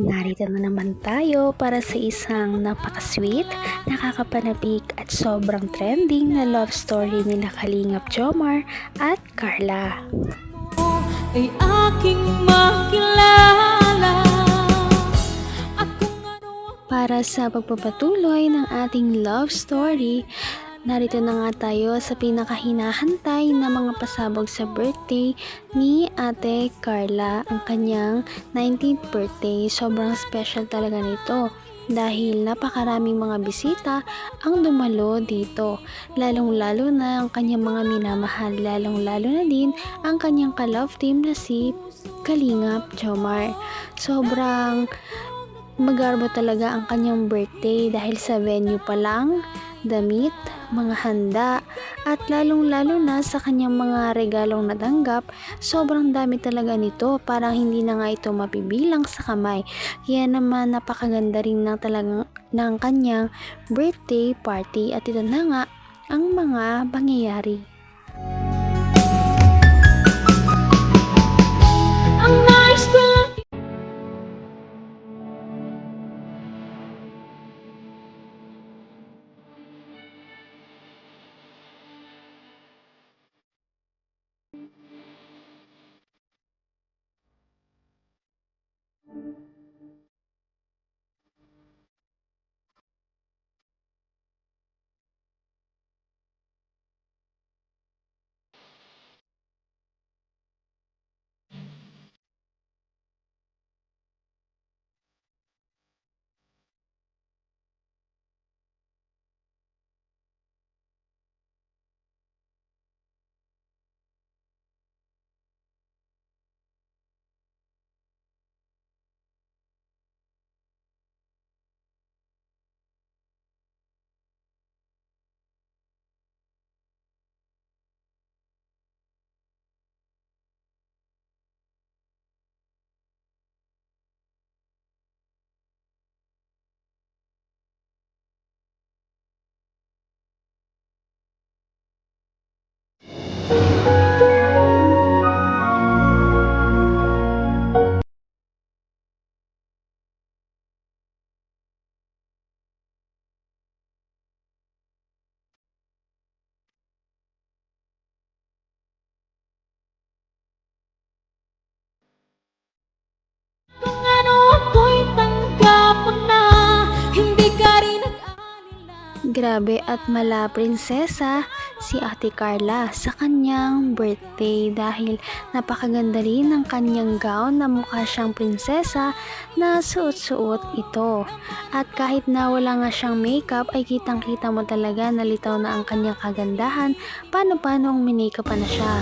Narito na naman tayo para sa isang napaka-sweet, nakakapanabik at sobrang trending na love story nila Kalingap Jomar at Carla. Ay aking makilala. Para sa pagpapatuloy ng ating love story, narito na nga tayo sa pinakahinahantay na mga pasabog sa birthday ni Ate Carla, ang kanyang 19th birthday. Sobrang special talaga nito dahil napakaraming mga bisita ang dumalo dito. Lalong-lalo na ang kanyang mga minamahal, lalong-lalo na din ang kanyang ka-love team na si Kalingap Jomar. Sobrang magarbo talaga ang kanyang birthday dahil sa venue pa lang, damit, mga handa, at lalong-lalo na sa kanyang mga regalong natanggap. Sobrang dami talaga nito, parang hindi na nga ito mapibilang sa kamay. Kaya naman napakaganda rin ng kanyang birthday party, at ito na nga ang mga pangyayari. Ang nice ko. Kung ano ako'y tanggap mo na, hindi ka rin nag-alala. Grabe at mala prinsesa si Ate Carla sa kanyang birthday dahil napakaganda rin ng kanyang gown na mukha siyang prinsesa na suot-suot ito. At kahit na wala nga siyang makeup ay kitang-kita mo talaga na litaw na ang kanyang kagandahan. Paano ang minake pa na siya.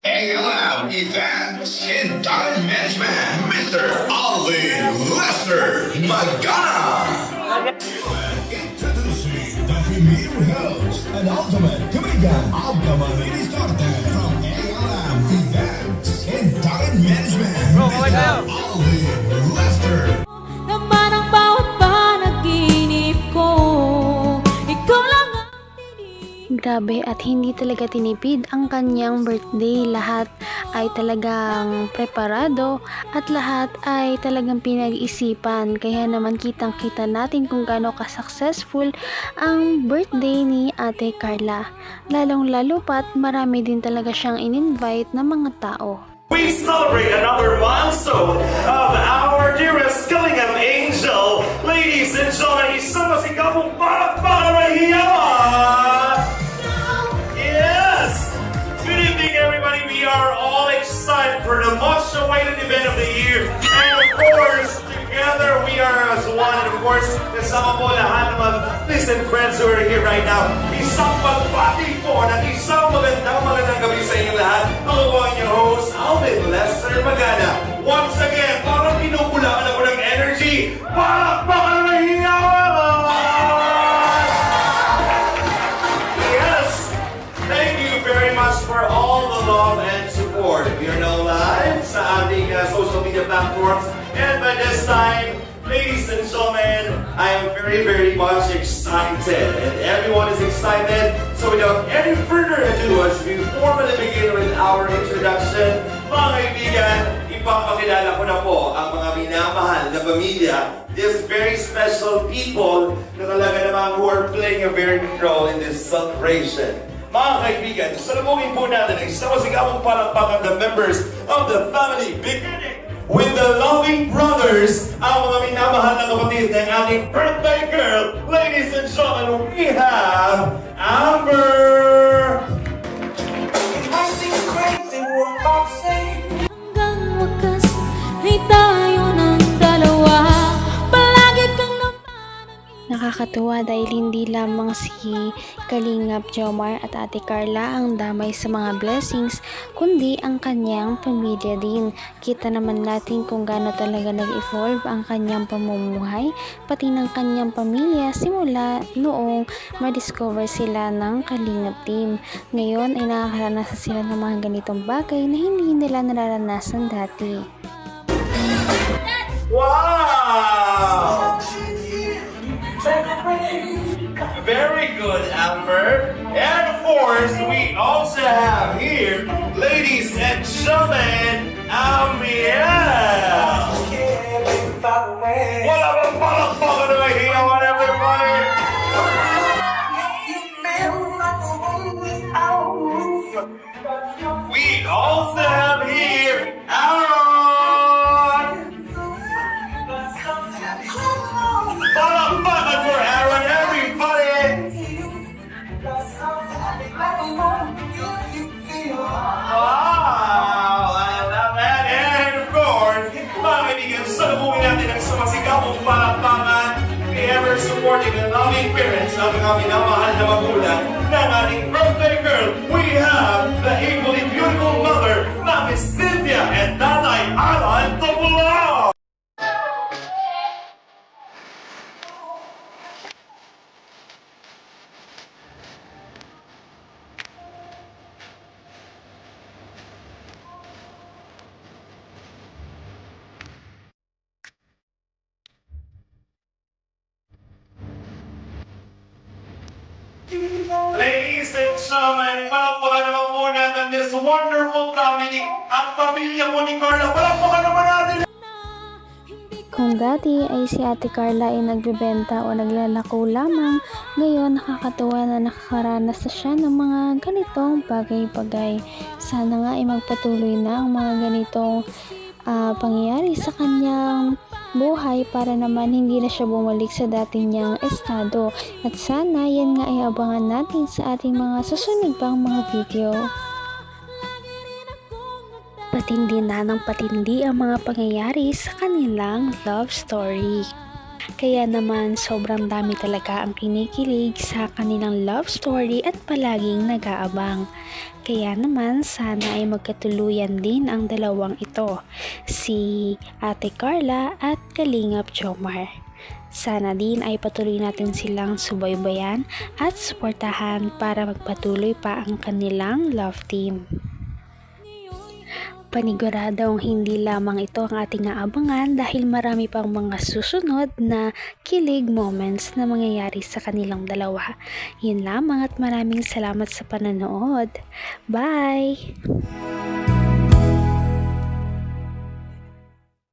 ALM Events in Talent Management, Mr. Alvin Lester Magana. Introducing the premier host and ultimate comedian of the Manini Starter from ALM Events in Talent Management, Mr. Alvin Lester. Naman ang bawat panaginip ko, ikaw lang ang tinig. Grabe at hindi talaga tinipid ang kanyang birthday. Lahat ay talagang preparado at lahat ay talagang pinag-isipan. Kaya naman kitang-kita natin kung gaano ka-successful ang birthday ni Ate Carla. Lalong-lalo pat marami din talaga siyang in-invite na mga tao. We celebrate another milestone of our dearest Gillingham Angel. Ladies and gentlemen, isang masigabong palakpakan ng hiyawan! Yes! Good evening, everybody. We are all excited for the much-awaited event of the year. And of course, together we are as one. And of course, kasama po lahat ng mga listen friends who are here right now. Isang pagbati po ng isang magandang gabi sa inyong lahat. Ako po ang inyong host, Alvin Lester Magana. Once again, parang pinukulaan ako ng energy. Palakpakan ng hiyawan! Yes! Thank you very much for all the love and support. We are now live sa ating social media platforms. And by this time, ladies and gentlemen, I am very much excited. And everyone is excited. So without any further ado, as we formally begin with our introduction, mga kaibigan, ipapakilala ko na po ang mga minamahal na pamilya, these very special people na talaga namang who are playing a very big role in this celebration. Mga kaibigan, salubungin po natin ang isang masigabong palakpakan the members of the family, beginning with the loving brothers, ang mga minamahal na kapatid ng ating birthday girl. Ladies and gentlemen, we have Amber! Hanggang wakas ay tayo ng dalawa. Palagi kang naman Nakakatuwa dahil hindi lamang si Kalingap Jomar at Ate Carla ang damay sa mga blessings, kundi ang kanyang pamilya din. Kita naman natin kung gaano talaga nag-evolve ang kanyang pamumuhay, pati ng kanyang pamilya simula noong ma-discover sila ng Kalingap team. Ngayon ay nakakaranas sila ng mga ganitong bagay na hindi nila nararanasan dati. Wow! Very good, Amber. And of course, we also have here, ladies and gentlemen, Amiel. Wala bang palakpakan na hiyawan, everybody? We also have here, Aaron. Palakpakan for Aaron, everybody. Wow! I love that. And of course, mga kaibigan, salubungin natin ang sumasigabong palakpakan ni ever-supporting and loving parents ng mga minamahal na magulang ng ating birthday girl. We have the equally beautiful mother na Miss Cynthia and Nanay Alan Tobulao. Ladies and gentlemen, palakpakan naman po natin this wonderful family, ang pamilya mo ni Carla. Palakpakan naman natin! Kung dati ay si Ate Carla ay nagbebenta o naglalako lamang, ngayon nakakatuwa na nakakaranas na siya ng mga ganitong bagay-bagay. Sana nga ay magpatuloy na ang mga ganitong pangyayari sa kanyang buhay para naman hindi na siya bumalik sa dati niyang estado. At sana yan nga ay abangan natin sa ating mga susunod pang mga video. Patindi na ng patindi ang mga pangyayari sa kanilang love story. Kaya naman sobrang dami talaga ang kinikilig sa kanilang love story at palaging nag-aabang. Kaya naman sana ay magkatuluyan din ang dalawang ito, si Ate Carla at Kalingap Jomar. Sana din ay patuloy natin silang subaybayan at suportahan para magpatuloy pa ang kanilang love team. Paniguradong hindi lamang ito ang ating aabangan dahil marami pang mga susunod na kilig moments na mangyayari sa kanilang dalawa. Yun lamang at maraming salamat sa pananood. Bye!